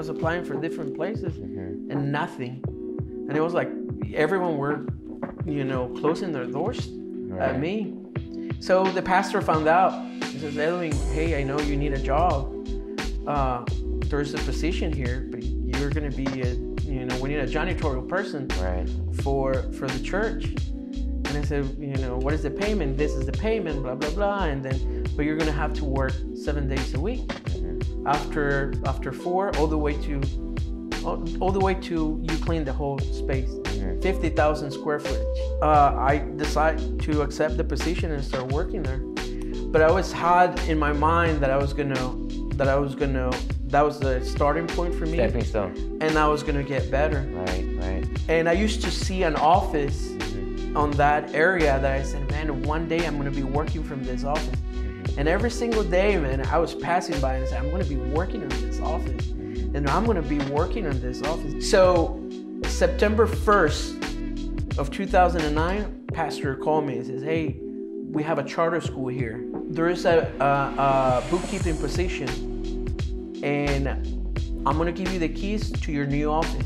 was applying for different places and nothing. And it was like everyone were, closing their doors at me. So the pastor found out. He says, Edwin, hey, I know you need a job. There's a position here, but you're going to be we need a janitorial person for the church. And I said, what is the payment? This is the payment, blah, blah, blah. And then, but you're going to have to work 7 days a week. After 4, all the way to you clean the whole space, 50,000 square footage. I decided to accept the position and start working there. But I always had in my mind that that was the starting point for me. Stepping stone. And I was gonna get better. Right. And I used to see an office on that area that I said, man, one day I'm gonna be working from this office. And every single day, man, I was passing by and I said, I'm gonna be working in this office. And I'm gonna be working on this office. So September 1st of 2009, pastor called me and says, hey, we have a charter school here. There is a bookkeeping position, and I'm gonna give you the keys to your new office.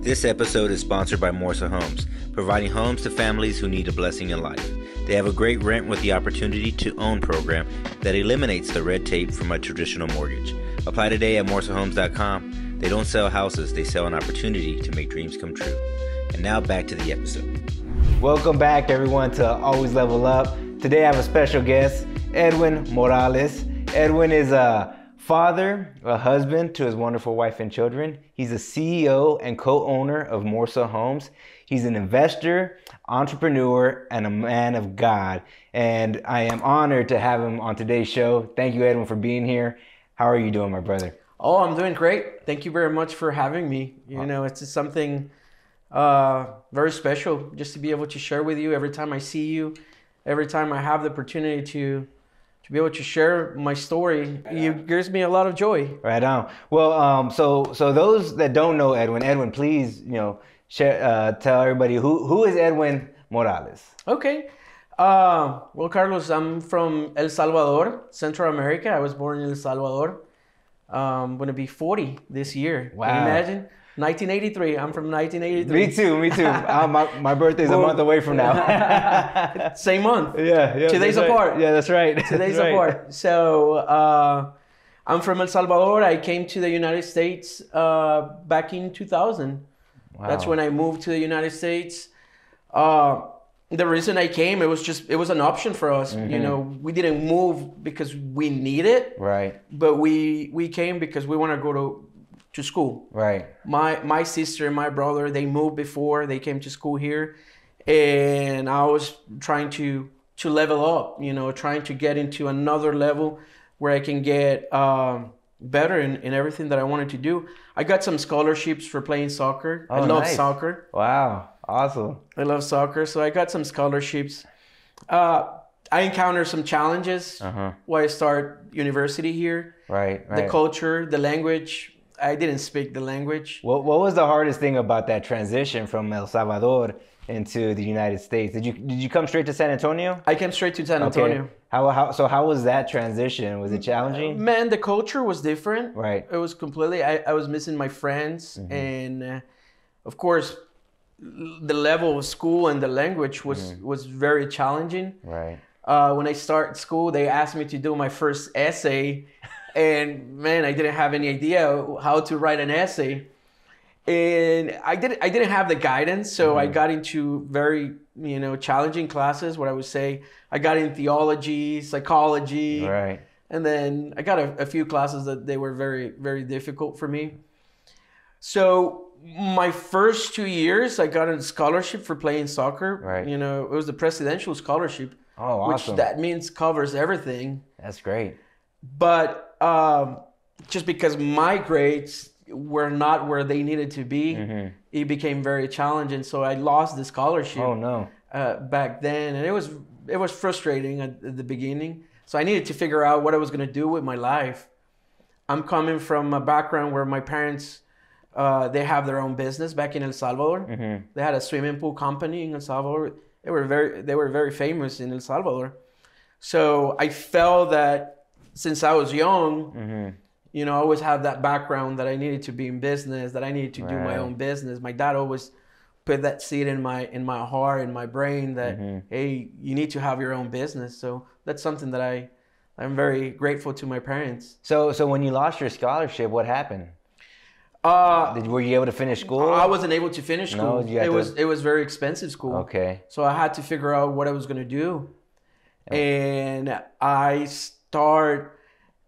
This episode is sponsored by Morsa Homes, providing homes to families who need a blessing in life. They have a great rent with the opportunity to own program that eliminates the red tape from a traditional mortgage. Apply today at morsahomes.com. They don't sell houses, they sell an opportunity to make dreams come true. And now back to the episode. Welcome back, everyone, to Always Level Up. Today I have a special guest, Edwin Morales. Edwin is a father, a husband to his wonderful wife and children. He's a CEO and co-owner of Morsa Homes. He's an investor, entrepreneur, and a man of God. And I am honored to have him on today's show. Thank you, Edwin, for being here. How are you doing, my brother? Oh, I'm doing great. Thank you very much for having me. It's just something very special just to be able to share with you every time I see you, every time I have the opportunity to be able to share my story. It gives me a lot of joy. Right on. Well, so those that don't know Edwin, please, share, tell everybody who is Edwin Morales. Okay. Well, Carlos, I'm from El Salvador, Central America. I was born in El Salvador. I'm going to be 40 this year. Wow. Can you imagine? 1983. I'm from 1983. Me too. My birthday's a month away from now. Same month. Yeah. 2 days apart. Yeah, that's right. 2 days apart. So I'm from El Salvador. I came to the United States back in 2000. Wow. That's when I moved to the United States. The reason I came, it was an option for us. We didn't move because we need it. Right. But we came because we want to go to school. Right. My sister and my brother, they moved before they came to school here, and I was trying to level up. Trying to get into another level where I can get better in everything that I wanted to do. I got some scholarships for playing soccer. Oh, I love nice. soccer. Wow, awesome. I love soccer, so I got some scholarships. I encountered some challenges when I start university here. Right. The culture, the language. I didn't speak the language. What was the hardest thing about that transition from El Salvador into the United States? Did you come straight to San Antonio? I came straight to San Antonio. Okay. How was that transition? Was it challenging? Man, the culture was different. Right. It was completely. I was missing my friends, and of course, the level of school and the language was very challenging. Right. When I started school, they asked me to do my first essay. And man, I didn't have any idea how to write an essay, and I didn't have the guidance. So I got into very challenging classes. What I would say, I got in theology, psychology, right, and then I got a few classes that they were very, very difficult for me. So my first 2 years, I got a scholarship for playing soccer. Right. It was the presidential scholarship. Oh, awesome. Which that means covers everything. That's great. But just because my grades were not where they needed to be, it became very challenging. So I lost the scholarship. Oh no! Back then, and it was frustrating at the beginning. So I needed to figure out what I was going to do with my life. I'm coming from a background where my parents they have their own business back in El Salvador. They had a swimming pool company in El Salvador. They were very famous in El Salvador. So I felt that since I was young, you know, I always had that background that I needed to be in business, that I needed to do my own business. My dad always put that seed in my heart, in my brain, that hey, you need to have your own business. So that's something that I'm very grateful to my parents. So when you lost your scholarship, what happened? Were you able to finish school? I wasn't able to finish school. No, it was very expensive school. Okay. So I had to figure out what I was going to do. And I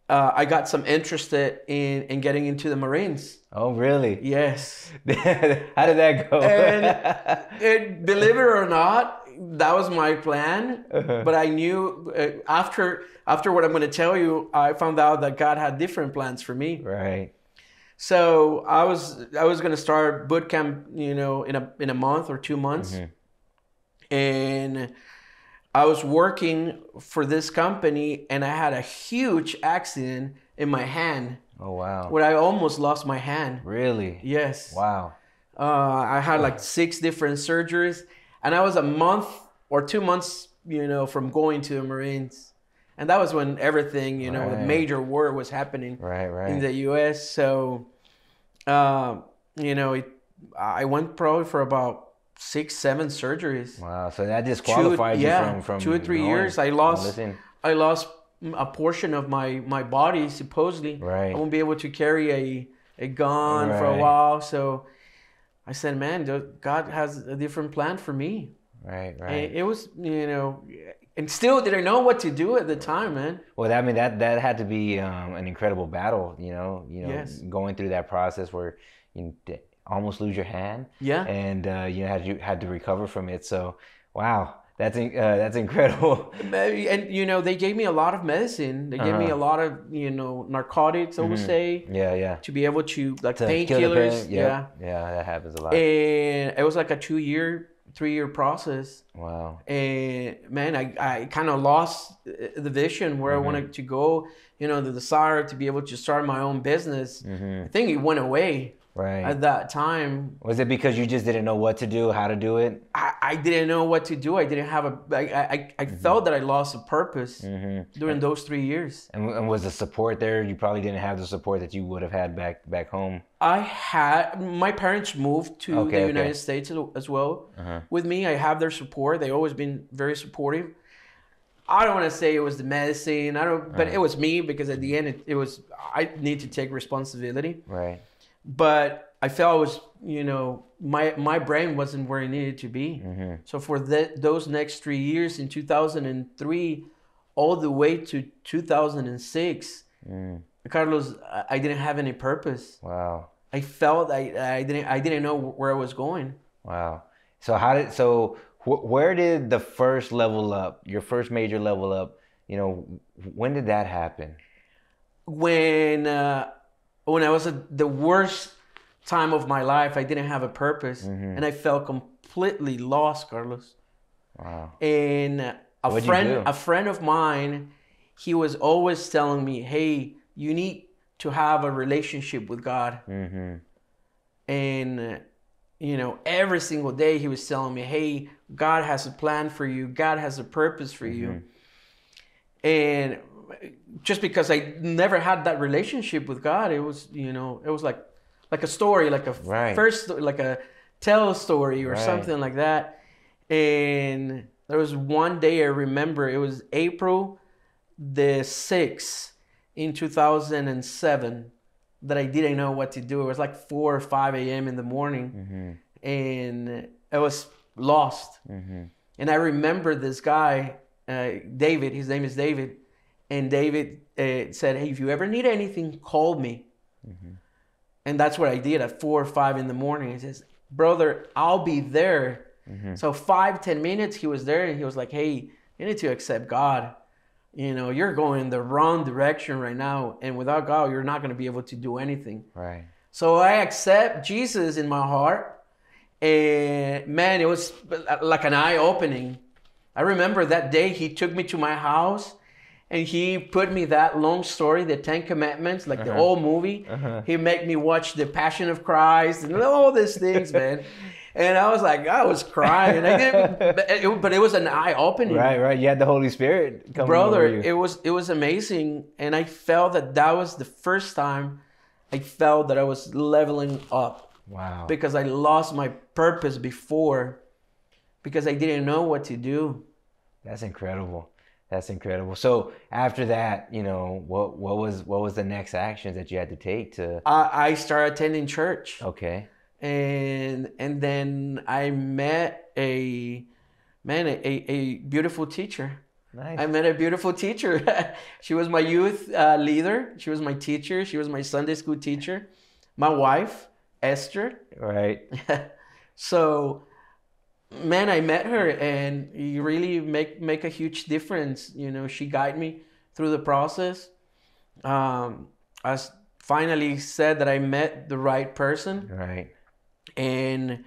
got some interested in getting into the Marines. Oh, really? Yes. How did that go? And believe it or not, that was my plan. But I knew after what I'm going to tell you, I found out that God had different plans for me. Right. So I was going to start boot camp, you know, in a month or 2 months. And I was working for this company, and I had a huge accident in my hand. Oh, wow. Where I almost lost my hand. Really? Yes. Wow. I had like 6 different surgeries, and I was a month or 2 months, you know, from going to the Marines. And that was when everything, you know, the major war was happening in the U.S. So, you know, I went probably for about 6-7 surgeries. Wow, so that disqualified you from 2 or 3 years. I lost a portion of my body, supposedly. Right. I won't be able to carry a gun for a while. So I said, man, God has a different plan for me. Right. And it was, you know, and still didn't know what to do at the time, man. Well, I mean, that had to be an incredible battle, you know, Yes. going through that process where you almost lose your hand. Yeah. And you had to recover from it. So, wow, that's incredible. And you know, they gave me a lot of medicine. They gave me a lot of, you know, narcotics, I would say. Yeah. To be able to, like, To kill the painkillers. pain. Yeah, that happens a lot. And it was like a 2-3-year process. Wow. And man, I kind of lost the vision where I wanted to go, you know, the desire to be able to start my own business. I think it went away. Right. At that time. Was it because you just didn't know what to do, how to do it? I didn't know what to do. I didn't have I felt that I lost a purpose during those 3 years. And was the support there? You probably didn't have the support that you would have had back home. My parents moved to the United States as well with me. I have their support. They've always been very supportive. I don't want to say it was the medicine. But it was me, because at the end it was, I need to take responsibility. Right. But I felt I was, you know, my brain wasn't where it needed to be. So for those next 3 years, in 2003 all the way to 2006, Carlos, I didn't have any purpose. Wow. I felt I didn't know where I was going. Wow. So where did the first level up, your first major level up, you know, when did that happen? When I was at the worst time of my life, I didn't have a Mm-hmm. purpose, and I felt completely lost, Carlos. Wow. And a friend of mine, he was always telling me, "Hey, you need to have a relationship with God." Mm-hmm. And you know, every single day he was telling me, "Hey, God has a plan for you. God has a purpose for you." And just because I never had that relationship with God, it was, you know, it was like a story, like a like a tell story or something like that. And there was one day I remember, it was April the 6th in 2007, that I didn't know what to do. It was like 4 or 5 a.m. in the morning, and I was lost. And I remember this guy, David, his name is David, and David said, "Hey, if you ever need anything, call me." And that's what I did at 4 or 5 in the morning. He says, "Brother, I'll be there." So 5-10 minutes he was there, and he was like, "Hey, you need to accept God. You know, you're going the wrong direction right now, and without God, you're not going to be able to do anything." Right. So I accept Jesus in my heart, and man, it was like an eye-opening. I remember that day he took me to my house, and he put me that long story, the 10 Commandments, like the old movie. He made me watch the Passion of Christ and all these things, man. And I was like, I was crying. But it was an eye-opening. Right. You had the Holy Spirit coming Brother, over you. it was amazing. And I felt that was the first time I felt that I was leveling up. Wow. Because I lost my purpose before, because I didn't know what to do. That's incredible. So after that, you know, what was the next actions that you had to take to? I started attending church. Okay. And then I met a beautiful teacher. Nice. I met a beautiful teacher. She was my youth leader. She was my teacher. She was my Sunday school teacher. My wife, Esther. Right. So, man, I met her, and you really make a huge difference. You know, she guided me through the process. I finally said that I met the right person. Right. And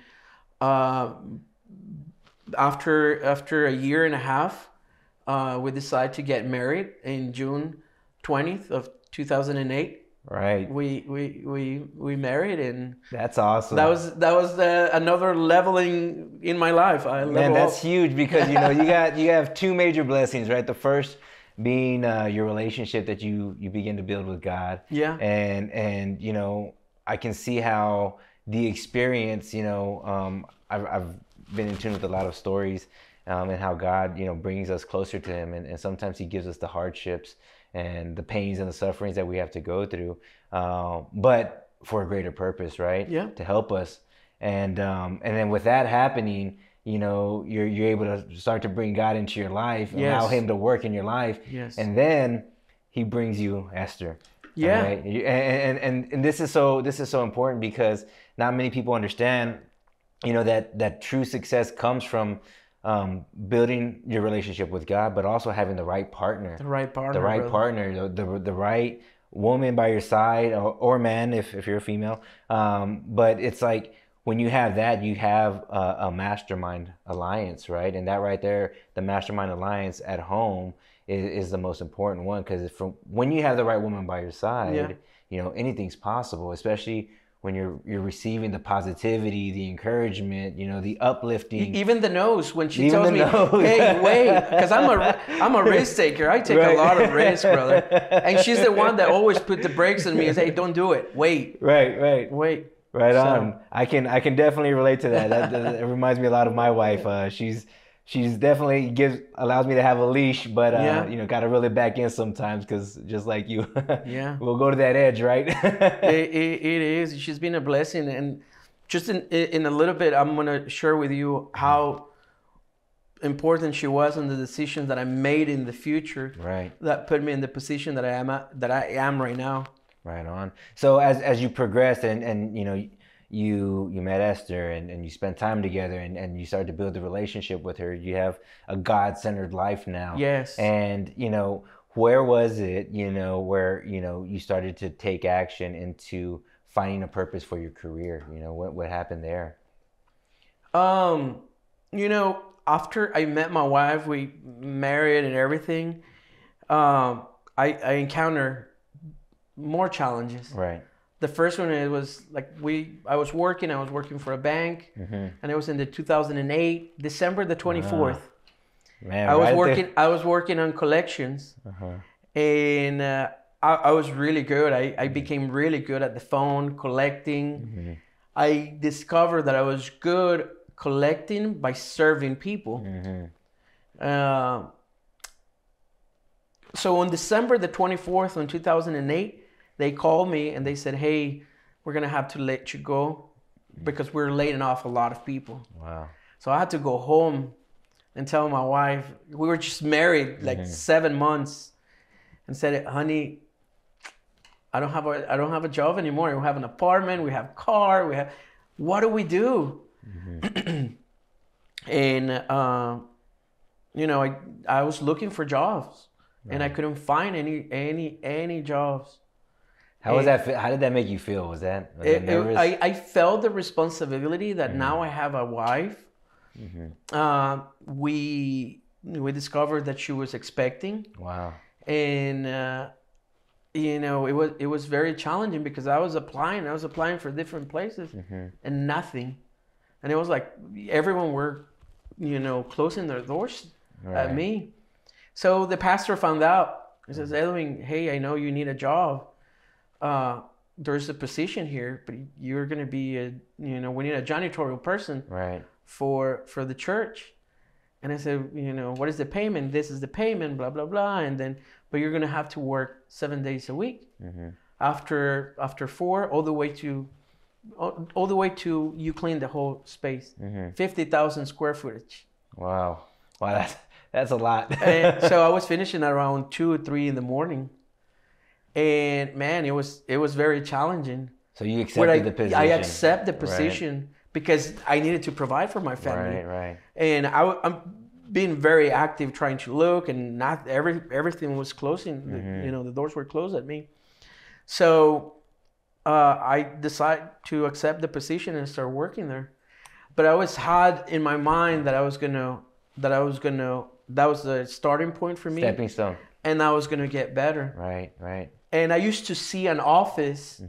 after a year and a half, we decided to get married in June 20th of 2008. Right. We married, and that's awesome. That was another leveling in my life. Man, that's huge, because you know you have two major blessings, right? The first being your relationship that you begin to build with God. Yeah. And you know, I can see how the experience, you know, I've been in tune with a lot of stories, and how God, you know, brings us closer to Him, and sometimes He gives us the hardships and the pains and the sufferings that we have to go through, but for a greater purpose, right? Yeah. To help us, and then with that happening, you know, you're able to start to bring God into your life, Yes. allow Him to work in your life, Yes. and then He brings you Esther. Yeah. Right? And this is so important, because not many people understand, you know, that true success comes from building your relationship with God, but also having the right partner. The right partner. The right woman by your side, or man if you're a female. But it's like, when you have that, you have a mastermind alliance, right? And that right there, the mastermind alliance at home is the most important one, because when you have the right woman by your side, Yeah. you know, anything's possible, especially when you're receiving the positivity, the encouragement, you know, the uplifting. Even the nose, when she Even tells the me, nose. "Hey, wait," because I'm a risk taker. I take Right. a lot of risks, brother. And she's the one that always put the brakes on me and say, "Hey, don't do it. Wait, Right. wait." Right So- on. I can definitely relate to that. It reminds me a lot of my wife. She's definitely allows me to have a leash, but Yeah. you know, got to reel it back in sometimes, because just like you, Yeah. we'll go to that edge, right? It is. She's been a blessing, and just in a little bit, I'm gonna share with you how important she was in the decisions that I made in the future. Right. That put me in the position that I am right now. Right on. So as you progressed, and you know, you met Esther, and you spent time together, and you started to build a relationship with her. You have a God-centered life now. Yes. And you know, where was it, you know, where, you know, you started to take action into finding a purpose for your career? You know, what happened there? You know, after I met my wife, we married and everything, I encountered more challenges. Right. The first one, it was like I was working for a bank, and it was in the 2008, December the 24th. Man, I right was working on collections, and I was really good. I became really good at the phone collecting. I discovered that I was good collecting by serving people. So on December the 24th, in 2008, they called me and they said, "Hey, we're gonna have to let you go because we're laying off a lot of people." Wow. So I had to go home and tell my wife. We were just married like 7 months, and said, "Honey, I don't have a job anymore. We have an apartment, we have car, what do we do?" And you know, I was looking for jobs, and I couldn't find any jobs. How was that? How did that make you feel? Was that nervous? I felt the responsibility that now I have a wife. We discovered that she was expecting. Wow. And it was very challenging because I was applying for different places and nothing. And it was like everyone were, closing their doors at me. So the pastor found out. He says, Edwin, hey, I know you need a job. There's a position here, but you're going to be we need a janitorial person for the church. And I said, what is the payment? This is the payment, blah, blah, blah. And then, but you're going to have to work 7 days a week. After 4, all the way to you clean the whole space, 50,000 square footage. Wow, that's a lot. And so I was finishing around 2 or 3 in the morning, and man, it was very challenging. So you accepted the position. I accept the position because I needed to provide for my family. Right. And I'm being very active, trying to look, and not everything was closing. The doors were closed at me. So I decided to accept the position and start working there. But I always had in my mind that that was the starting point for me. Stepping stone. And I was gonna get better. Right. And I used to see an office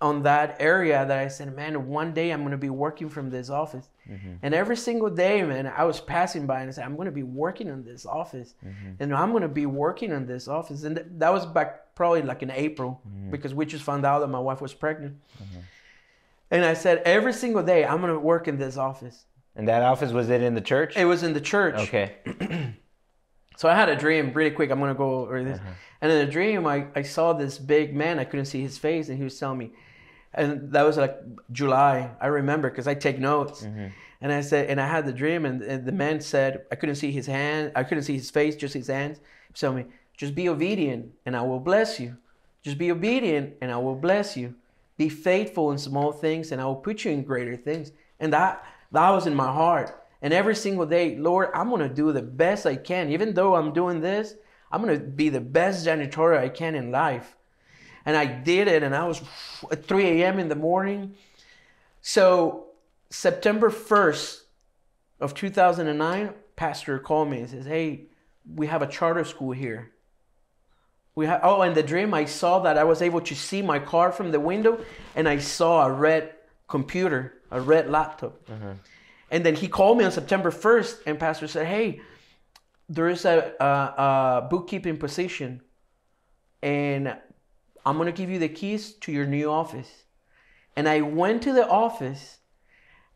on that area that I said, man, one day I'm gonna be working from this office. And every single day, man, I was passing by and I said, I'm gonna be working on this office. And I'm gonna be working on this office. And that was back probably like in April because we just found out that my wife was pregnant. And I said, every single day I'm gonna work in this office. And that office, was it in the church? It was in the church. Okay. So I had a dream really quick. I'm going to go over this. And in the dream, I saw this big man. I couldn't see his face. And he was telling me, and that was like July. I remember because I take notes. And I said, and I had the dream. And the man said, I couldn't see his hand. I couldn't see his face, just his hands. He was telling me, just be obedient and I will bless you. Just be obedient and I will bless you. Be faithful in small things and I will put you in greater things. And that was in my heart. And every single day, Lord, I'm going to do the best I can. Even though I'm doing this, I'm going to be the best janitor I can in life. And I did it, and I was at 3 a.m. in the morning. So September 1st of 2009, pastor called me and says, hey, we have a charter school here. In the dream, I saw that I was able to see my car from the window, and I saw a red computer, a red laptop. And then he called me on September 1st, and pastor said, hey, there is a bookkeeping position, and I'm going to give you the keys to your new office. And I went to the office,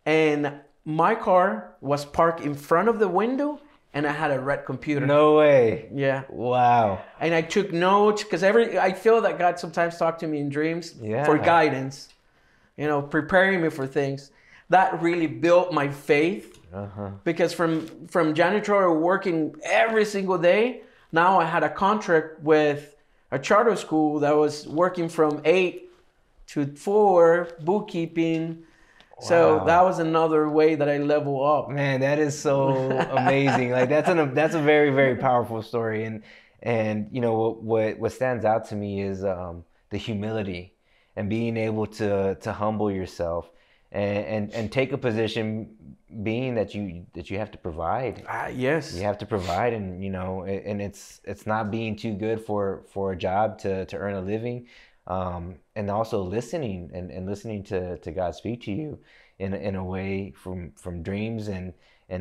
and my car was parked in front of the window, and I had a red computer. No way. Yeah. Wow. And I took notes, because I feel that God sometimes talks to me in dreams for guidance, preparing me for things. That really built my faith because from janitorial working every single day, now I had a contract with a charter school that was working from 8 to 4, bookkeeping. Wow. So that was another way that I level up. Man, that is so amazing. Like that's a very, very powerful story. And what stands out to me is the humility and being able to humble yourself. And take a position being that you have to provide. Yes. You have to provide, and and it's not being too good for a job to earn a living, and also listening and listening to God speak to you in a way from dreams and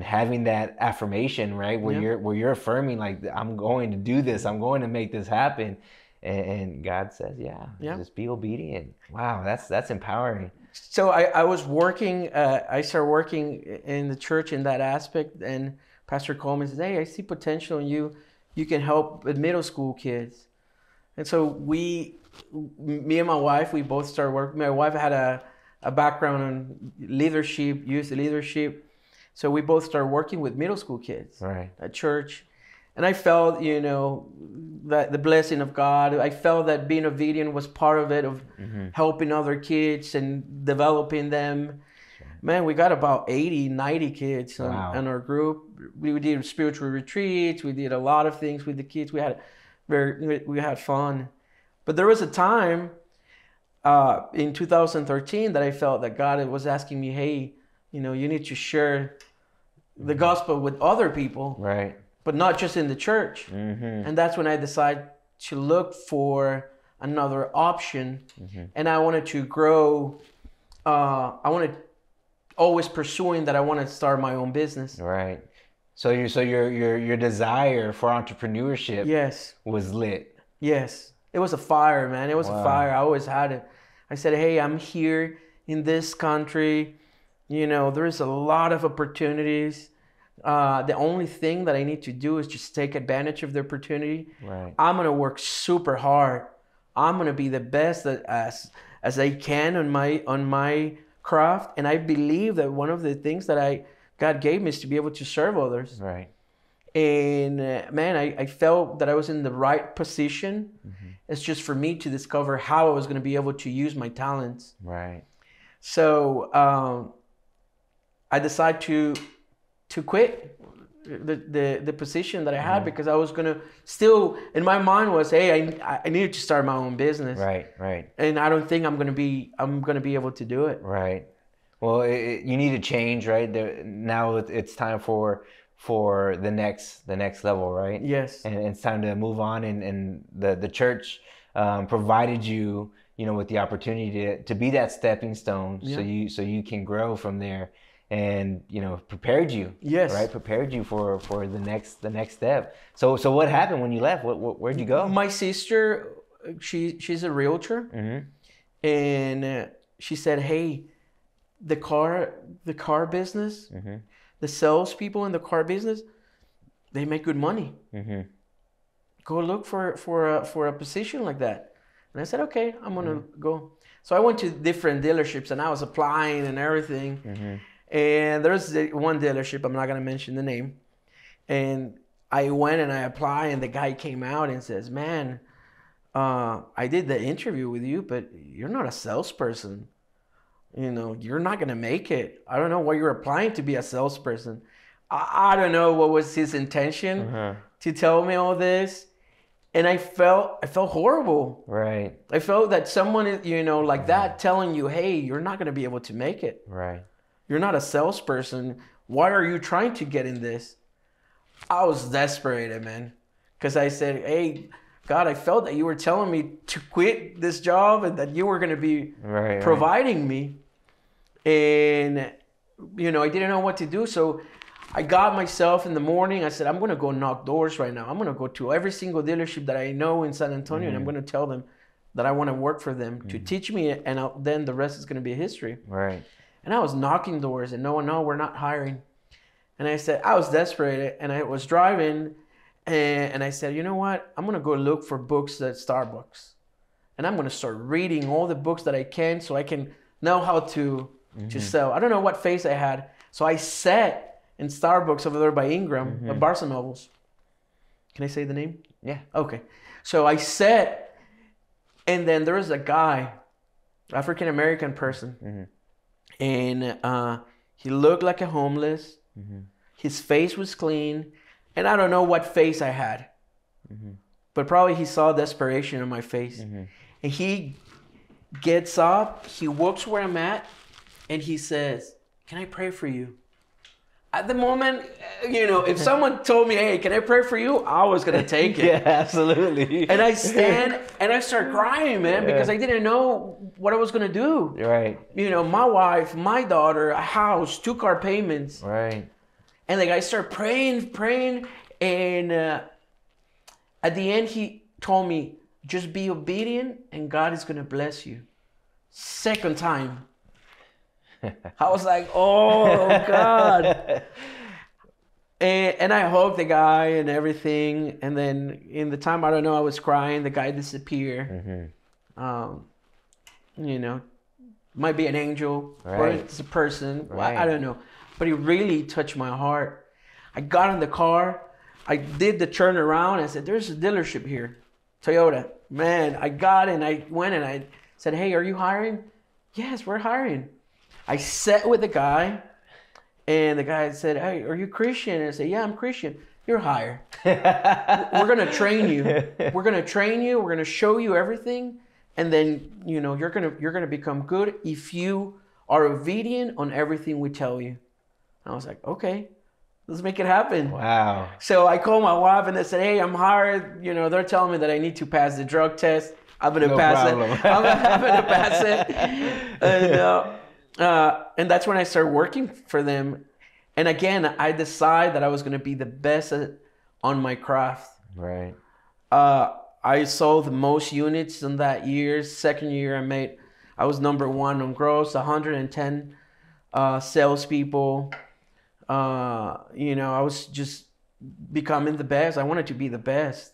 having that affirmation, right? Where you're affirming, like, I'm going to do this, I'm going to make this happen. And God says, just be obedient. Wow, that's empowering. So I was working, I started working in the church in that aspect, and Pastor Coleman says, hey, I see potential in you. You can help with middle school kids. And so me and my wife, we both started working. My wife had a background in leadership, youth leadership. So we both started working with middle school kids at church. And I felt, that the blessing of God. I felt that being obedient was part of it, of helping other kids and developing them. Man, we got about 80, 90 kids in our group. We did spiritual retreats. We did a lot of things with the kids. We had fun. But there was a time in 2013 that I felt that God was asking me, hey, you need to share the gospel with other people. Right. But not just in the church. And that's when I decided to look for another option, and I wanted to grow. I wanted always pursuing that. I wanted to start my own business. Right. So your desire for entrepreneurship Yes. was lit. Yes. It was a fire, man. It was a fire. I always had it. I said, hey, I'm here in this country. There's a lot of opportunities. The only thing that I need to do is just take advantage of the opportunity. Right. I'm going to work super hard. I'm going to be the best as I can on my craft. And I believe that one of the things that God gave me is to be able to serve others. Right. And man, I felt that I was in the right position. It's just for me to discover how I was going to be able to use my talents. Right. So I decided to quit the position that I had because I was going to still, in my mind was, hey, I needed to start my own business. Right. And I don't think I'm going to be able to do it. Right. Well, you need to change, right? Now it's time for the next level, right? Yes. And it's time to move on, and the church provided you, with the opportunity to be that stepping stone, so you can grow from there, and prepared you. Yes. Right, prepared you for the next step. So what happened when you left? Where'd you go? My sister, she's a realtor, and she said, hey, the car business. The salespeople in the car business, they make good money. Go look for a position like that. And I said, okay, I'm gonna go. So I went to different dealerships and I was applying and everything. And there's one dealership, I'm not gonna mention the name. And I went and I applied, and the guy came out and says, man, I did the interview with you, but you're not a salesperson. You're not going to make it. I don't know why you're applying to be a salesperson. I don't know what was his intention to tell me all this. And I felt horrible. Right. I felt that someone, like that telling you, hey, you're not going to be able to make it. Right. You're not a salesperson. Why are you trying to get in this? I was desperate, man. Because I said, hey, God, I felt that you were telling me to quit this job and that you were going to be providing me. And, I didn't know what to do. So I got myself in the morning. I said, I'm going to go knock doors right now. I'm going to go to every single dealership that I know in San Antonio. And I'm going to tell them that I want to work for them to teach me. And then the rest is going to be history. Right. And I was knocking doors and no, we're not hiring. And I said, I was desperate. And I was driving. And I said, you know what? I'm going to go look for books at Starbucks. And I'm going to start reading all the books that I can so I can know how to sell. I don't know what face I had. So I sat in Starbucks over there by Ingram, at Barnes & Nobles. Can I say the name? Yeah. Okay. So I sat, and then there was a guy, African-American person. And he looked like a homeless. His face was clean. And I don't know what face I had, but probably he saw desperation in my face. And he gets up, he walks where I'm at, and he says, can I pray for you? At the moment, if someone told me, hey, can I pray for you? I was going to take it. Yeah, absolutely. And I stand and I start crying, man, because I didn't know what I was going to do. Right. My wife, my daughter, a house, 2 car payments. Right. And the guy started praying, and at the end he told me, just be obedient and God is going to bless you. Second time. I was like, oh, God. And I hugged the guy and everything. And then in the time, I don't know, I was crying. The guy disappeared. Might be an angel or it's a person. Right. I don't know. But it really touched my heart. I got in the car. I did the turnaround. I said, there's a dealership here. Toyota. Man, I got in. I went and I said, hey, are you hiring? Yes, we're hiring. I sat with the guy. And the guy said, hey, are you Christian? And I said, yeah, I'm Christian. You're hired. We're going to train you. We're going to train you. We're going to show you everything. And then, you're going to become good if you are obedient on everything we tell you. I was like, okay. Let's make it happen. Wow. So I called my wife and I said, hey, I'm hired. You know, they're telling me that I need to pass the drug test. I'm going to pass problem. it. I'm going to pass it. And that's when I started working for them. And again, I decided that I was going to be the best on my craft. Right. I sold the most units in that year. Second year, I was number one on gross, 110 salespeople. You know, I was just becoming the best. I wanted to be the best.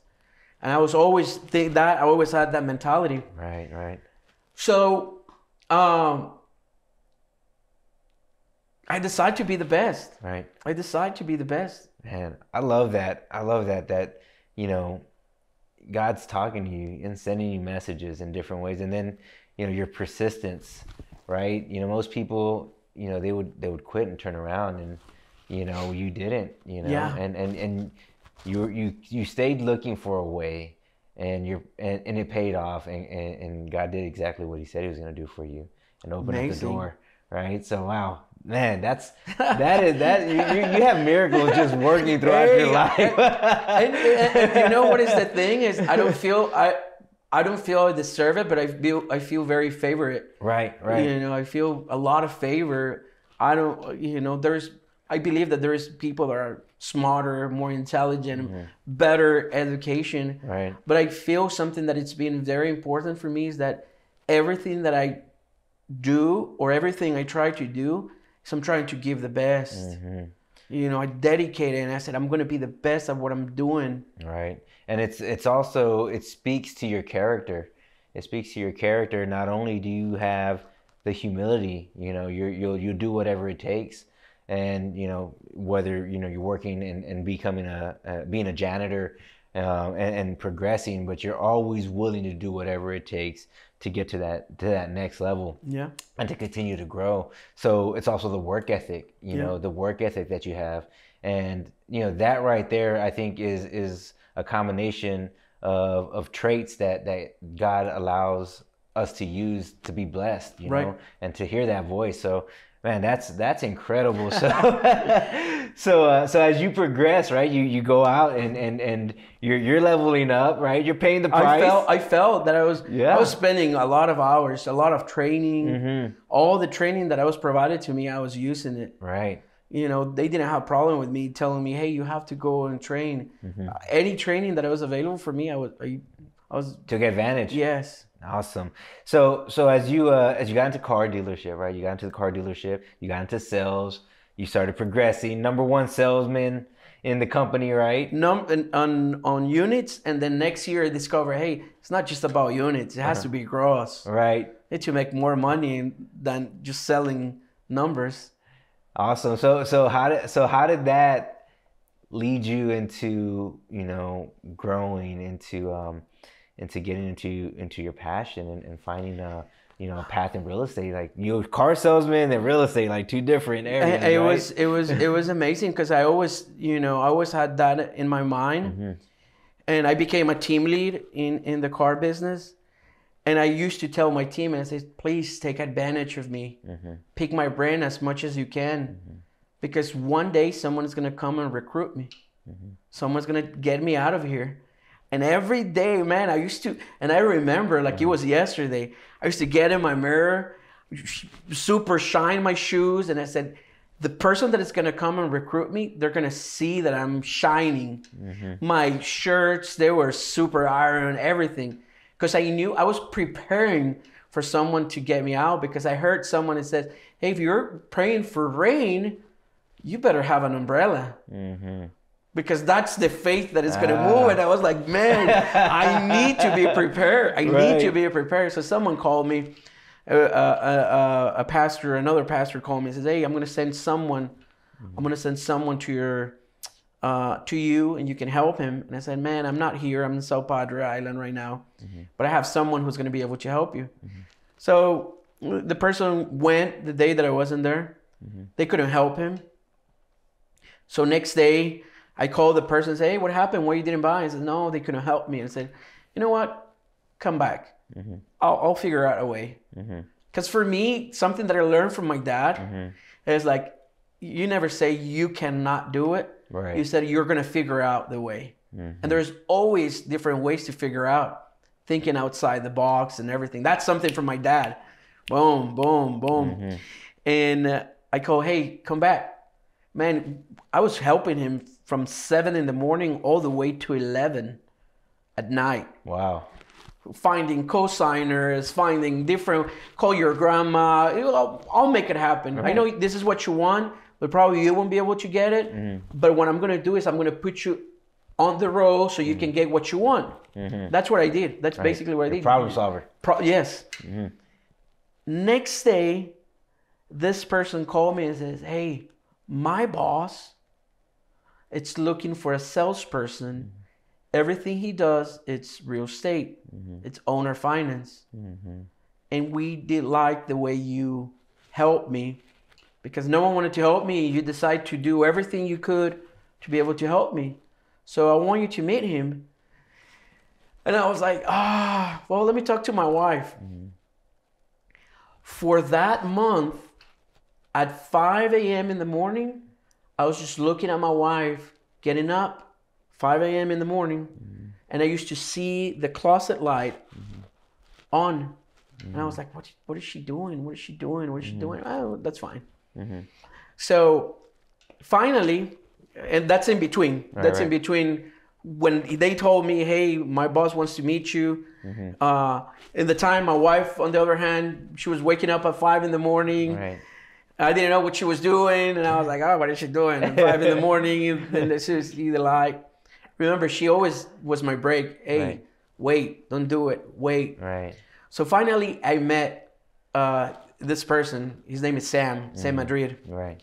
And I was always I always had that mentality. Right, right. So, I decided to be the best. Right. I decided to be the best. Man, I love that. I love that, you know, God's talking to you and sending you messages in different ways. And then, you know, your persistence, right? You know, most people, you know, they would quit and turn around, and, you know, you didn't, you know, Yeah. and you stayed looking for a way, and it paid off, and God did exactly what he said he was going to do for you, and open up the door, right? So, wow. Man, that is you have miracles just working throughout your life. and you know what is the thing is I don't feel I deserve it, but I feel very favored. Right. You know, I feel a lot of favor. I don't, you know, I believe that there's people that are smarter, more intelligent, better education. Right. But I feel something that it's been very important for me is that everything that I do or everything I try to do, so I'm trying to give the best. You know, I dedicated and I said, I'm going to be the best at what I'm doing. Right. And it's also, it speaks to your character. It speaks to your character. Not only do you have the humility, you know, you'll do whatever it takes. And, you know, whether, you know, you're working and becoming being a janitor and progressing, but you're always willing to do whatever it takes to get to that next level. Yeah. And to continue to grow. So it's also the work ethic, you know, the work ethic that you have. And, you know, that right there, I think is a combination of traits that God allows us to use to be blessed, you know, and to hear that voice. So, man, that's incredible. So as you progress, right, you go out and you're leveling up, right? You're paying the price. I felt that I was spending a lot of hours, a lot of training. All the training that I was provided to me, I was using it. Right. You know, they didn't have a problem with me telling me, hey, you have to go and train. Any training that was available for me, I was took advantage. Yes. Awesome. So as you got into car dealership, right? You got into the car dealership, you got into sales, you started progressing, number one salesman in the company, right? On units, and then next year I discovered, hey, it's not just about units, it has to be gross. Right. Need to make more money than just selling numbers. Awesome. So how did that lead you into, you know, growing into getting into your passion and finding a path in real estate? Like, you're a car salesman and real estate, like two different areas. It was amazing because I always had that in my mind. And I became a team lead in the car business. And I used to tell my team, and I said, please take advantage of me. Pick my brain as much as you can. Because one day someone's going to come and recruit me. Someone's going to get me out of here. And every day, man, I remember like it was yesterday, I used to get in my mirror, super shine my shoes. And I said, the person that is going to come and recruit me, they're going to see that I'm shining. My shirts, they were super iron, everything. Because I knew I was preparing for someone to get me out, because I heard someone that says, hey, if you're praying for rain, you better have an umbrella. Because that's the faith that is going to move. And I was like, man, I need to be prepared. I need to be prepared. So someone called me, another pastor called me and says, hey, I'm going to send someone to you, and you can help him. And I said, man, I'm not here. I'm in South Padre Island right now. But I have someone who's going to be able to help you. So the person went the day that I wasn't there. They couldn't help him. So next day, I called the person and said, hey, what happened? Why you didn't buy? He said, no, they couldn't help me. And I said, you know what? Come back. I'll figure out a way. Because for me, something that I learned from my dad is like, you never say you cannot do it. Right. You said you're going to figure out the way. And there's always different ways to figure out, thinking outside the box and everything. That's something from my dad. Boom, boom, boom. And I call, hey, come back. Man, I was helping him from 7 in the morning all the way to 11 at night. Wow. Finding co-signers, finding different, call your grandma. I'll make it happen. Right. I know this is what you want, but probably you won't be able to get it. But what I'm going to do is I'm going to put you on the road so you can get what you want. That's what I did. That's basically what I did. Problem solver. Yes. Next day, this person called me and says, hey, my boss, it's looking for a salesperson. Everything he does, it's real estate. It's owner finance. And we did like the way you helped me, because no one wanted to help me. You decided to do everything you could to be able to help me. So I want you to meet him. And I was like, well, let me talk to my wife. For that month, at 5 a.m. in the morning, I was just looking at my wife, getting up, 5 a.m. in the morning, and I used to see the closet light on. And I was like, what is she doing? What is she doing? What is she doing? Oh, that's fine. So finally, and that's in between. That's in between when they told me, hey, my boss wants to meet you. In the time, my wife, on the other hand, she was waking up at 5 in the morning. Right. I didn't know what she was doing. And I was like, oh, what is she doing? At 5 in the morning, and this is the light. Remember, she always was my break. Hey, wait, don't do it. Wait. Right. So finally, I met this person. His name is Sam Madrid. Right.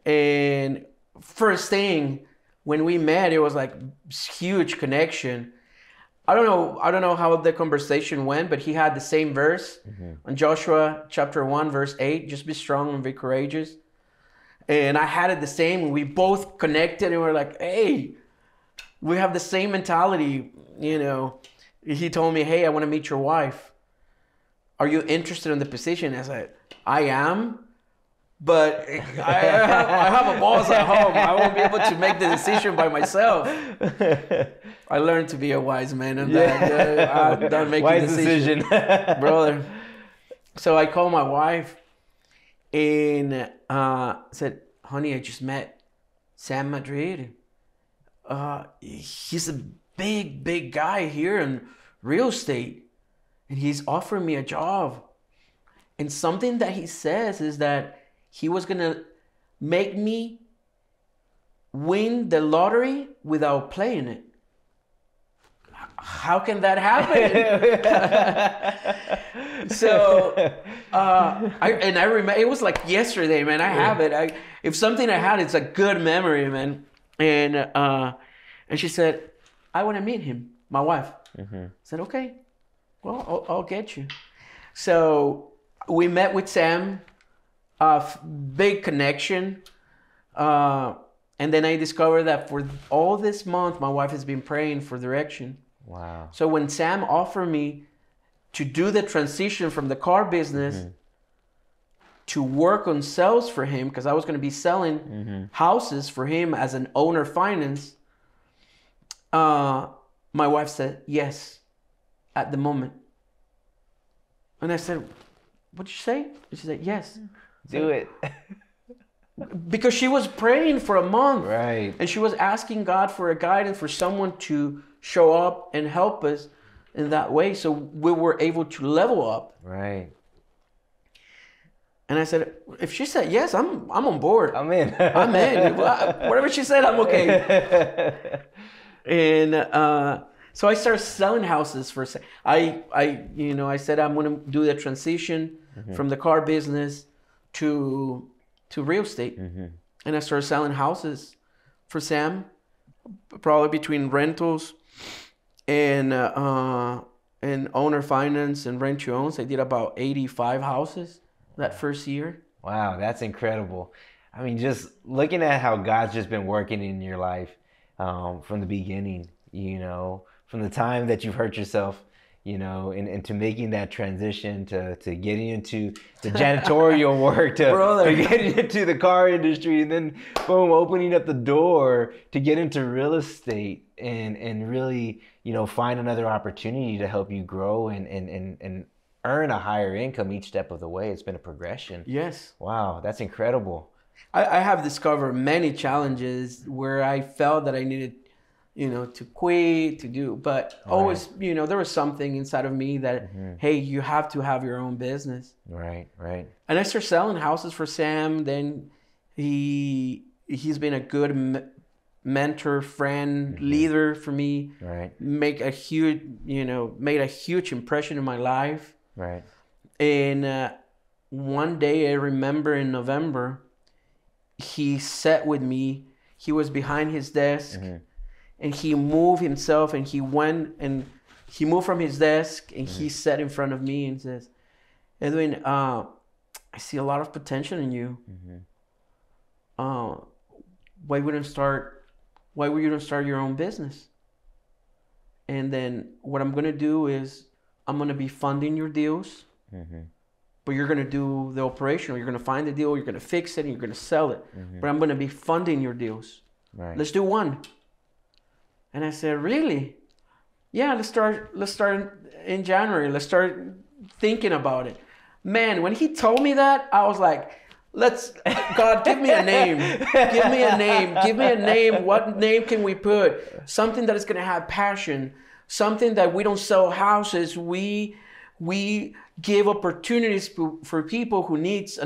And first thing, when we met, it was like huge connection. I don't know how the conversation went, but he had the same verse on Joshua chapter 1, verse 8, just be strong and be courageous. And I had it the same, and we both connected, and we're like, hey, we have the same mentality, you know. He told me, hey, I want to meet your wife. Are you interested in the position? I said, I am. But I have a boss at home. I won't be able to make the decision by myself. I learned to be a wise man and I'm done making wise decision. Brother. So I called my wife and said, honey, I just met Sam Madrid. He's a big guy here in real estate. And he's offering me a job. And something that he says is that he was going to make me win the lottery without playing it. How can that happen? So, I remember, it was like yesterday, man. I have it. If something I had, it's a good memory, man. And she said, I want to meet him, my wife. I said, okay, well, I'll get you. So we met with Sam. Big connection. And then I discovered that for all this month, my wife has been praying for direction. Wow. So when Sam offered me to do the transition from the car business to work on sales for him, because I was going to be selling houses for him as an owner finance, my wife said yes at the moment. And I said, what'd you say? And she said, yes. Do it. Because she was praying for a month. Right. And she was asking God for a guidance, for someone to show up and help us in that way. So we were able to level up. Right. And I said, if she said yes, I'm on board. I'm in. I'm in. Whatever she said, I'm okay. And so I started selling houses for. I said I'm going to do the transition from the car business to real estate. And I started selling houses for Sam, probably between rentals and owner finance and rent to owns. I did about 85 houses that first year. Wow, that's incredible. I mean, just looking at how God's just been working in your life from the beginning, you know, from the time that you've hurt yourself, you know, into making that transition to getting into the janitorial work, to getting into the car industry, and then boom, opening up the door to get into real estate and really, you know, find another opportunity to help you grow and earn a higher income each step of the way. It's been a progression. Yes. Wow, that's incredible. I have discovered many challenges where I felt that I needed, you know, to quit, to do, but always, you know, there was something inside of me that, hey, you have to have your own business. Right. And I started selling houses for Sam. Then he's been a good mentor, friend, leader for me. Right. Made a huge impression in my life. Right. And one day I remember in November, he sat with me. He was behind his desk. And he moved himself, and he went and he moved from his desk, and he sat in front of me and says, Edwin, I see a lot of potential in you. Why wouldn't you don't start your own business? And then what I'm going to do is I'm going to be funding your deals, but you're going to do the operational. You're going to find the deal, you're going to fix it, and you're going to sell it. But I'm going to be funding your deals. Right. Let's do one. And I said, really? Yeah, let's start in January. Let's start thinking about it. Man, when he told me that, I was like, God, give me a name. Give me a name. Give me a name. What name can we put? Something that is going to have passion. Something that we don't sell houses. We give opportunities for people who needs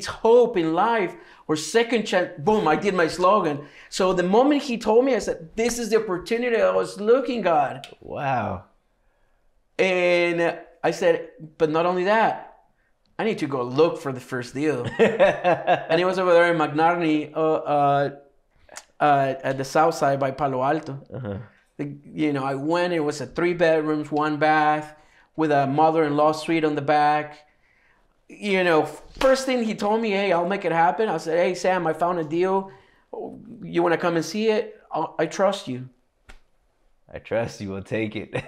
hope in life or second chance. Boom, I did my slogan. So the moment he told me, I said, this is the opportunity I was looking at. Wow. And I said, but not only that, I need to go look for the first deal. And it was over there in McNarney, at the south side by Palo Alto. You know, I went, it was a 3 bedrooms, 1 bath, with a mother-in-law suite on the back. You know, first thing he told me, hey, I'll make it happen. I said, hey, Sam, I found a deal. You want to come and see it? I trust you. I trust you. We'll take it.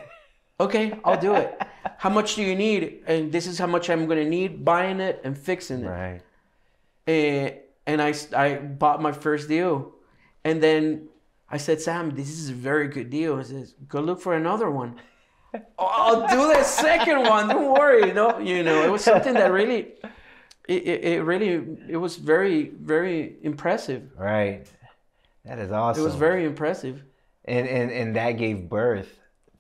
Okay, I'll do it. How much do you need? And this is how much I'm going to need, buying it and fixing it. Right. And I bought my first deal. And then I said, Sam, this is a very good deal. He says, go look for another one. I'll do the second one. Don't worry. No, you know, it was something that really, it was very, very impressive. Right. That is awesome. It was very impressive. And that gave birth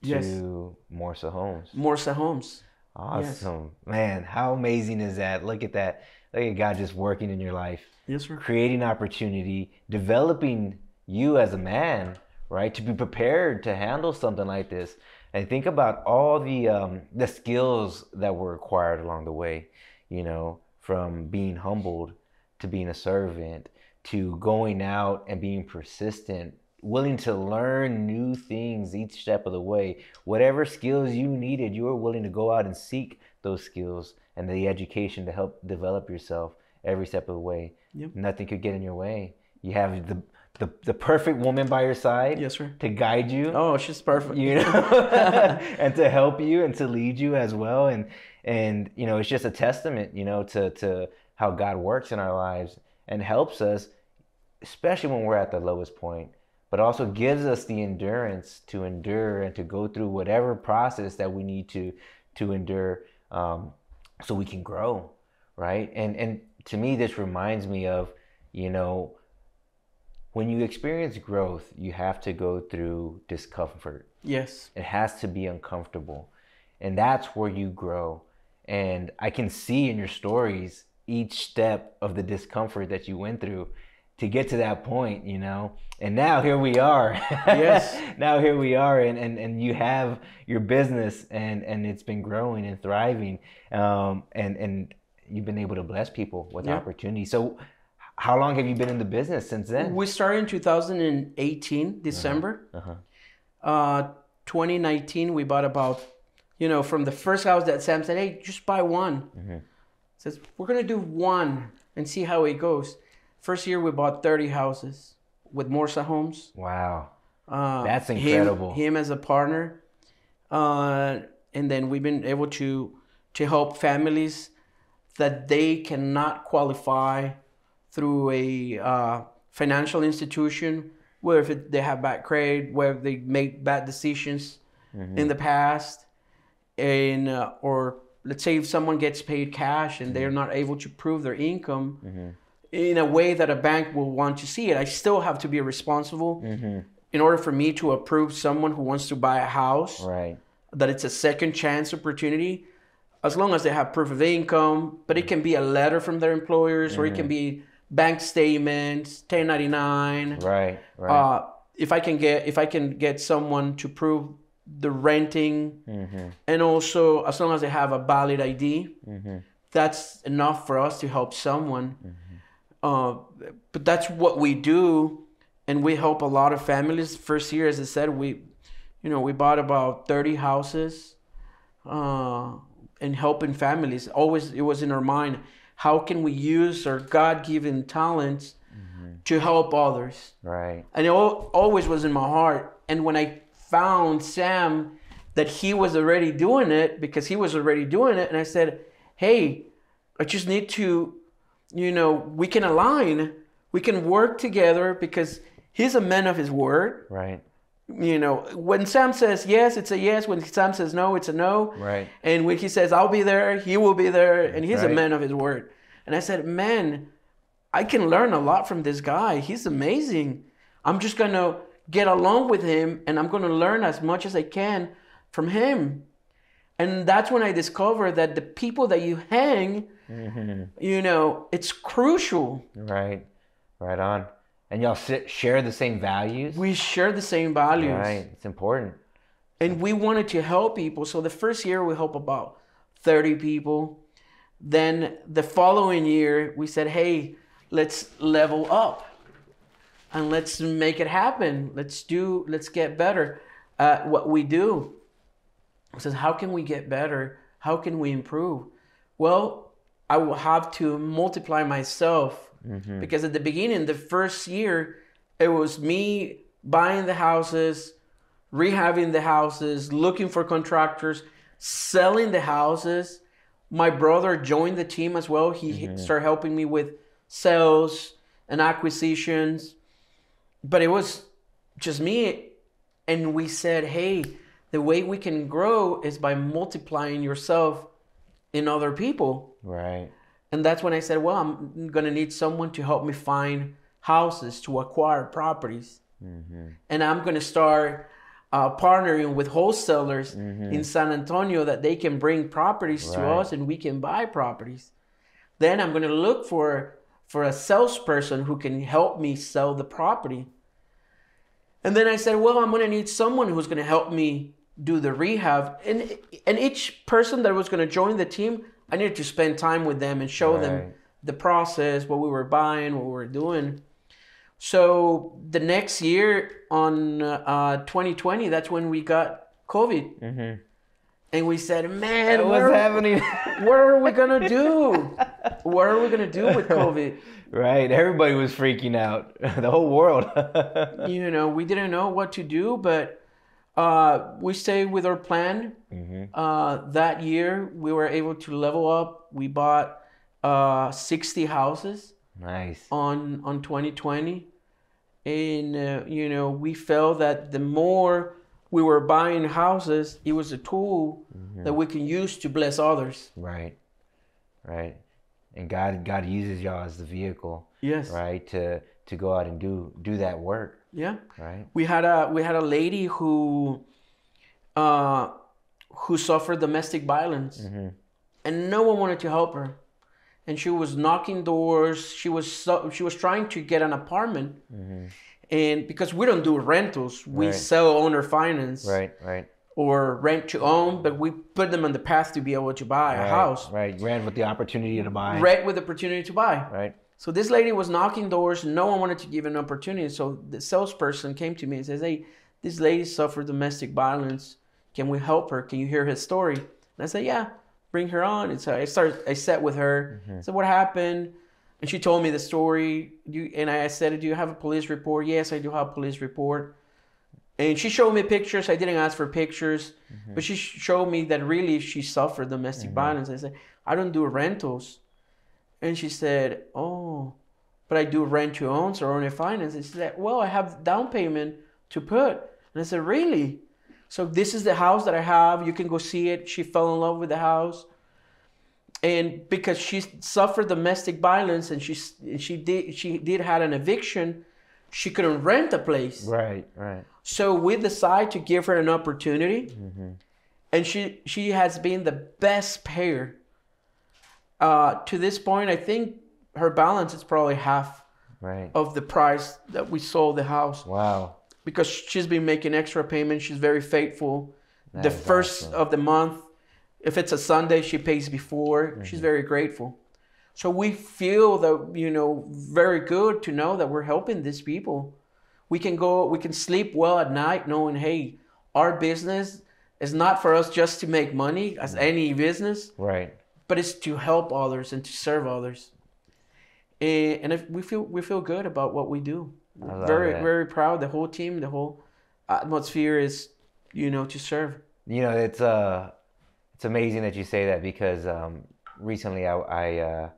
to Morsa Homes. Morsa Homes. Awesome. Yes. Man, how amazing is that? Look at that. Look at God just working in your life. Yes, sir. Creating opportunity, developing you as a man, right? To be prepared to handle something like this. And think about all the skills that were acquired along the way, you know, from being humbled to being a servant to going out and being persistent, willing to learn new things each step of the way. Whatever skills you needed, you were willing to go out and seek those skills and the education to help develop yourself every step of the way. Yep. Nothing could get in your way. You have the perfect woman by your side. Yes, sir. To guide you. Oh, she's perfect. You know, and to help you and to lead you as well. And you know, it's just a testament, you know, to how God works in our lives and helps us, especially when we're at the lowest point, but also gives us the endurance to endure and to go through whatever process that we need to endure, so we can grow, right? And to me, this reminds me of, you know, when you experience growth, you have to go through discomfort. Yes. It has to be uncomfortable. And that's where you grow. And I can see in your stories each step of the discomfort that you went through to get to that point, you know. And now here we are. Yes. Now here we are, and you have your business, and it's been growing and thriving. And you've been able to bless people with opportunity. So how long have you been in the business since then? We started in 2018, December. 2019, we bought about, you know, from the first house that Sam said, hey, just buy one. Says, we're going to do one and see how it goes. First year, we bought 30 houses with Morsa Homes. Wow. That's incredible. Him as a partner. and then we've been able to help families that they cannot qualify through a financial institution, whether they have bad credit, whether they make bad decisions in the past, and or let's say if someone gets paid cash and they're not able to prove their income in a way that a bank will want to see it, I still have to be responsible in order for me to approve someone who wants to buy a house, Right. that it's a second chance opportunity, as long as they have proof of income. But it can be a letter from their employers, or it can be bank statements, 1099. Right. Right. If I can get someone to prove the renting, and also as long as they have a valid ID, that's enough for us to help someone. But that's what we do, and we help a lot of families. First year, as I said, we bought about 30 houses, and helping families. Always, it was in our mind, how can we use our God-given talents to help others? Right. And it always was in my heart. And when I found Sam, that he was already doing it, and I said, hey, I just need to, we can align, we can work together, because he's a man of his word. Right. When Sam says yes, it's a yes. When Sam says no, it's a no. Right. And when he says I'll be there, he will be there, and he's a Right. man of his word. And I said, man, I can learn a lot from this guy. He's amazing. I'm just going to get along with him, and I'm going to learn as much as I can from him. And that's when I discovered that the people that you hang, it's crucial. Right. Right on. And y'all share the same values? We share the same values. Right. It's important. And we wanted to help people. So the first year we helped about 30 people. Then the following year we said, hey, let's level up and let's make it happen. Let's get better at what we do. I said, how can we get better? How can we improve? Well, I will have to multiply myself, because at the beginning, the first year, it was me buying the houses, rehabbing the houses, looking for contractors, selling the houses. My brother joined the team as well. He started helping me with sales and acquisitions. But it was just me. And we said, hey, the way we can grow is by multiplying yourself in other people. Right. And that's when I said, well, I'm going to need someone to help me find houses, to acquire properties. And I'm going to start partnering with wholesalers in San Antonio, that they can bring properties to us and we can buy properties. Then I'm going to look for a salesperson who can help me sell the property. And then I said, well, I'm going to need someone who's going to help me do the rehab. And each person that was going to join the team, I needed to spend time with them and show them the process, what we were buying, what we were doing. So the next year, on 2020, that's when we got COVID. And we said, man, what's happening? What are we going to do? What are we going to do with COVID? Right. Everybody was freaking out. The whole world. We didn't know what to do, but we stayed with our plan. That year, we were able to level up. We bought 60 houses. Nice. On 2020. And, we felt that the more we were buying houses, it was a tool that we can use to bless others. Right. Right. And God uses y'all as the vehicle. Yes. Right. To go out and do that work. Yeah. Right. We had a lady who suffered domestic violence, and no one wanted to help her. And she was knocking doors. She was trying to get an apartment, and because we don't do rentals, we sell owner finance, right, or rent to own. But we put them on the path to be able to buy a house. Right, rent with the opportunity to buy. Rent with the opportunity to buy. Right. So this lady was knocking doors. No one wanted to give an opportunity. So the salesperson came to me and says, "Hey, this lady suffered domestic violence. Can we help her? Can you hear her story?" And I said, "Yeah, bring her on." And so I sat with her. I said, "What happened?" And she told me the story. And I said, "Do you have a police report?" "Yes, I do have a police report." And she showed me pictures. I didn't ask for pictures, but she showed me that really she suffered domestic violence. I said, I don't do rentals. And she said, oh, but I do rent to own or own a finance. And she said, well, I have down payment to put. And I said, really? So this is the house that I have. You can go see it. She fell in love with the house. And because she suffered domestic violence and she did had an eviction, she couldn't rent a place. Right. So we decided to give her an opportunity, and she has been the best payer. To this point, I think her balance is probably half of the price that we sold the house. Wow. Because she's been making extra payments. She's very faithful. That The is first awesome. of the month, if it's a Sunday, she pays before. She's very grateful. So we feel that, very good to know that we're helping these people. We can sleep well at night knowing, hey, our business is not for us just to make money as any business, Right. but it's to help others and to serve others. And we feel good about what we do. I love Very, that. very proud. The whole team, the whole atmosphere is, to serve. It's amazing that you say that because recently I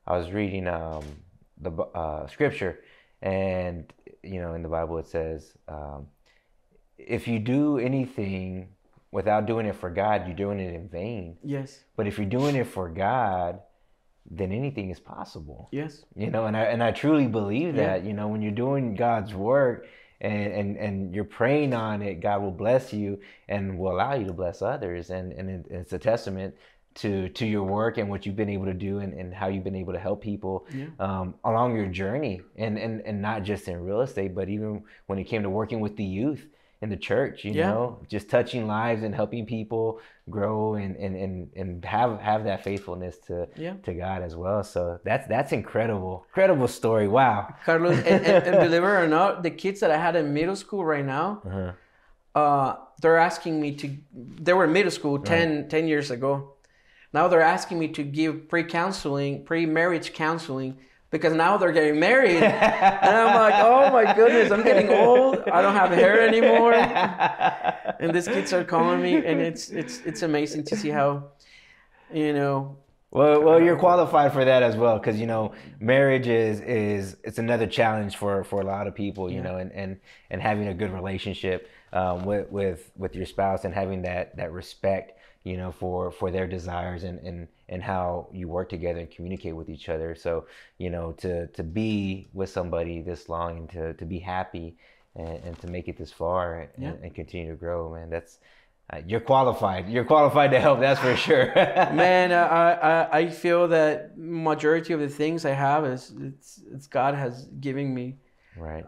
was reading the scripture, and in the Bible it says, if you do anything without doing it for God, you're doing it in vain. Yes. But if you're doing it for God, then anything is possible. Yes. And I truly believe that, when you're doing God's work and you're praying on it, God will bless you and will allow you to bless others. And it's a testament to your work and what you've been able to do and how you've been able to help people along your journey. And not just in real estate, but even when it came to working with the youth in the church, just touching lives and helping people grow and have that faithfulness to God as well. So that's incredible story. Wow. Carlos, and believe it or not, the kids that I had in middle school right now, they're asking me they were in middle school 10 years ago. Now they're asking me to give pre-marriage counseling, because now they're getting married. And I'm like, oh my goodness, I'm getting old. I don't have hair anymore. And these kids are calling me, and it's amazing to see how, Well, you're qualified for that as well, because marriage is it's another challenge for a lot of people, and having a good relationship with your spouse and having that respect, for their desires and how you work together and communicate with each other. So, to be with somebody this long and to be happy and to make it this far and continue to grow, man, that's you're qualified. You're qualified to help, that's for sure. Man, I feel that majority of the things I have it's God has given me. Right.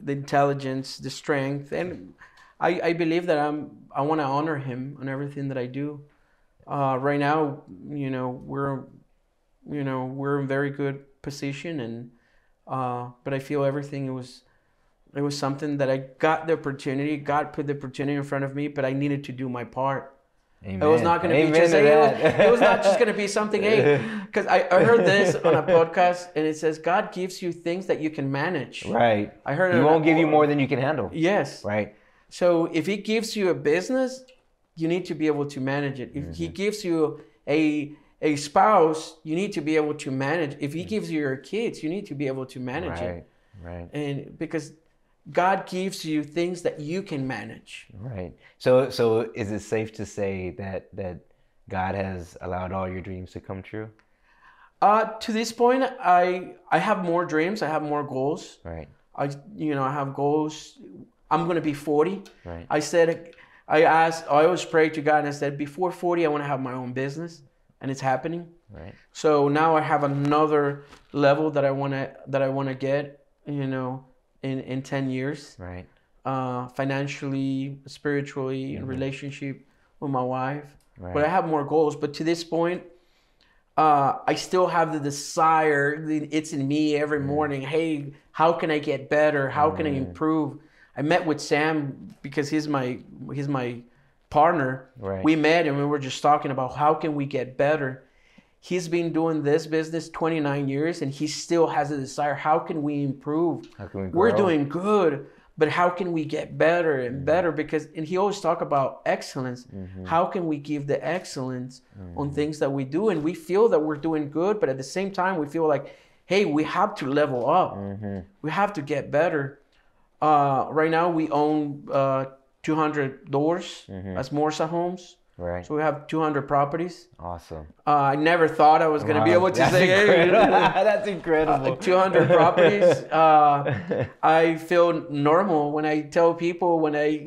The intelligence, the strength, and I believe that I want to honor Him on everything that I do. Right now, we're in very good position, and but I feel everything it was something that I got the opportunity. God put the opportunity in front of me, but I needed to do my part. Amen. It was not going to be just it was not just going to be something. Because I heard this on a podcast, and it says God gives you things that you can manage. Right. I heard He won't give you more than you can handle. Yes. Right. So if He gives you a business, you need to be able to manage it. If He gives you a spouse, you need to be able to manage. If He gives you your kids, you need to be able to manage it. Right. And because God gives you things that you can manage. Right. So is it safe to say that God has allowed all your dreams to come true? To this point, I have more dreams. I have more goals. Right. I have goals. I'm going to be 40. Right. I always pray to God, and I said, before 40, I want to have my own business, and it's happening. Right. So now I have another level that I want to get, in 10 years. Right. Financially, spiritually, in relationship with my wife. Right. But I have more goals. But to this point, I still have the desire. It's in me every morning. Hey, how can I get better? How can I improve? I met with Sam because he's my partner. Right. We met and we were just talking about how can we get better. He's been doing this business 29 years and he still has a desire. How can we improve? How can we grow? We're doing good, but how can we get better and better? Because, and he always talk about excellence. How can we give the excellence on things that we do? And we feel that we're doing good, but at the same time, we feel like, hey, we have to level up. We have to get better. Right now, we own 200 doors as Morsa Homes. Right. So we have 200 properties. Awesome. I never thought I was going to be able to say, hey, that's incredible. 200 properties. I feel normal when I tell people, when I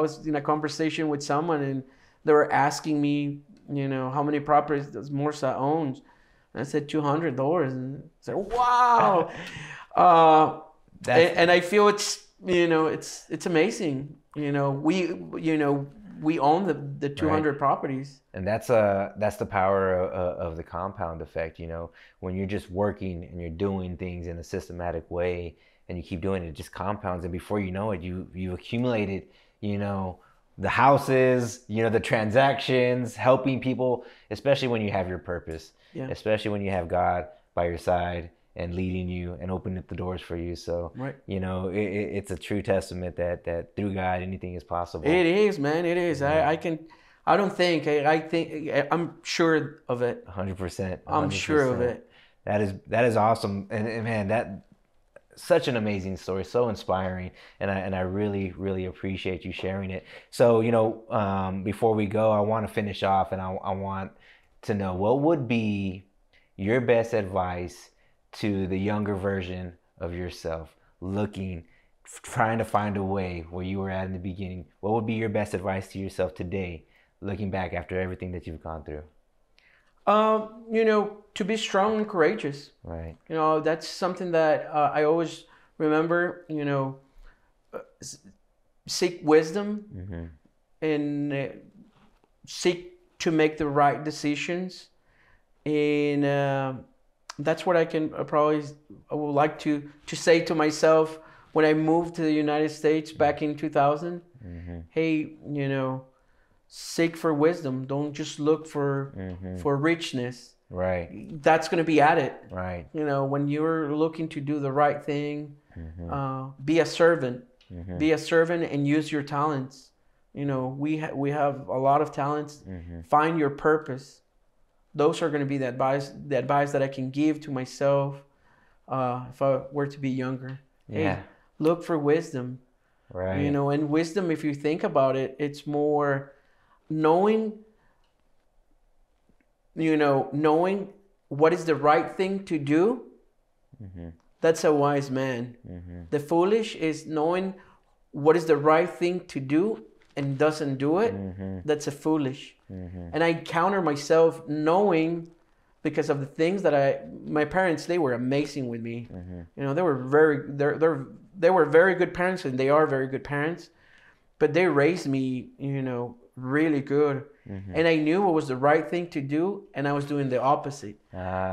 was in a conversation with someone and they were asking me, how many properties does Morsa owns? And I said 200 doors. And I said, wow. And I feel it's amazing. We own the 200 properties. And that's the power of the compound effect. When you're just working and you're doing things in a systematic way and you keep doing it, it just compounds. And before you know it, you've accumulated, the houses, the transactions, helping people, especially when you have your purpose, especially when you have God by your side and leading you and opening up the doors for you. So, right. It's a true testament that through God, anything is possible. It is, man. It is. Yeah. I'm sure of it. 100%. I'm sure of it. That is awesome. And man, that such an amazing story, so inspiring. And I really, really appreciate you sharing it. So, before we go, I want to finish off and I want to know, what would be your best advice to the younger version of yourself, trying to find a way where you were at in the beginning? What would be your best advice to yourself today, looking back after everything that you've gone through? To be strong and courageous. Right. That's something that I always remember, seek wisdom and seek to make the right decisions. And that's what I would like to say to myself when I moved to the United States back in 2000. Hey, seek for wisdom. Don't just look for richness. Right. That's going to be added. Right. When you're looking to do the right thing, be a servant. Be a servant and use your talents. We have a lot of talents. Find your purpose. Those are going to be the advice that I can give to myself if I were to be younger. Yeah. Hey, look for wisdom. Right. And wisdom, if you think about it, it's more knowing what is the right thing to do. That's a wise man. The foolish is knowing what is the right thing to do and doesn't do it. That's a foolish. And I counter myself knowing, because of the things that my parents, they were amazing with me. They were very good parents, and they are very good parents, but they raised me, really good. And I knew what was the right thing to do, and I was doing the opposite.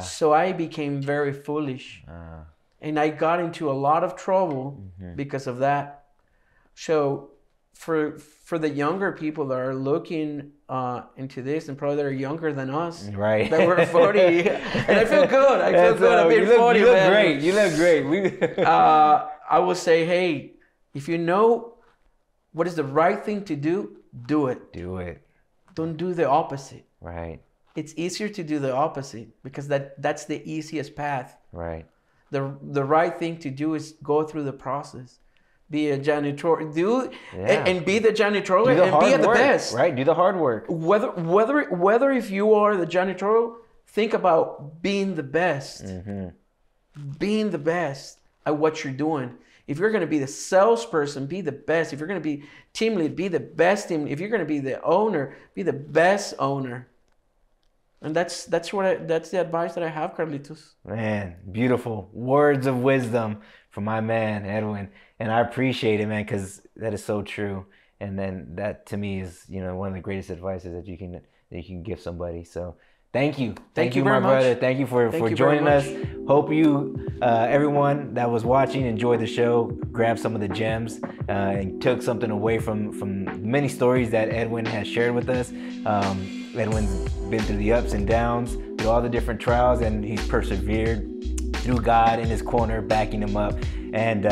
So I became very foolish. And I got into a lot of trouble because of that. So for the younger people that are looking into this, and probably that are younger than us, right? That we're 40, and I feel good. I feel good. I'm being 40, you look man. great. You look great. I will say, hey, if you know what is the right thing to do, do it. Do it. Don't do the opposite. Right. It's easier to do the opposite because that's the easiest path. Right. The right thing to do is go through the process. Be a janitor, and be the janitorial, and be at the best. Right, do the hard work. Whether if you are the janitorial, think about being the best. Being the best at what you're doing. If you're going to be the salesperson, be the best. If you're going to be team lead, be the best team. If you're going to be the owner, be the best owner. And that's the advice that I have, Carlitos. Man, beautiful words of wisdom from my man Edwin, and I appreciate it, man, because that is so true. And then that to me is, one of the greatest advices that you can give somebody. So thank you my brother. Thank you for joining us. Hope you everyone that was watching enjoyed the show, grabbed some of the gems, and took something away from many stories that Edwin has shared with us. Edwin's been through the ups and downs, through all the different trials, and he's persevered. through God in his corner, backing him up. And,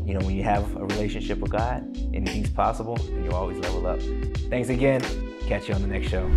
you know, when you have a relationship with God, anything's possible, and you'll always level up. Thanks again. Catch you on the next show.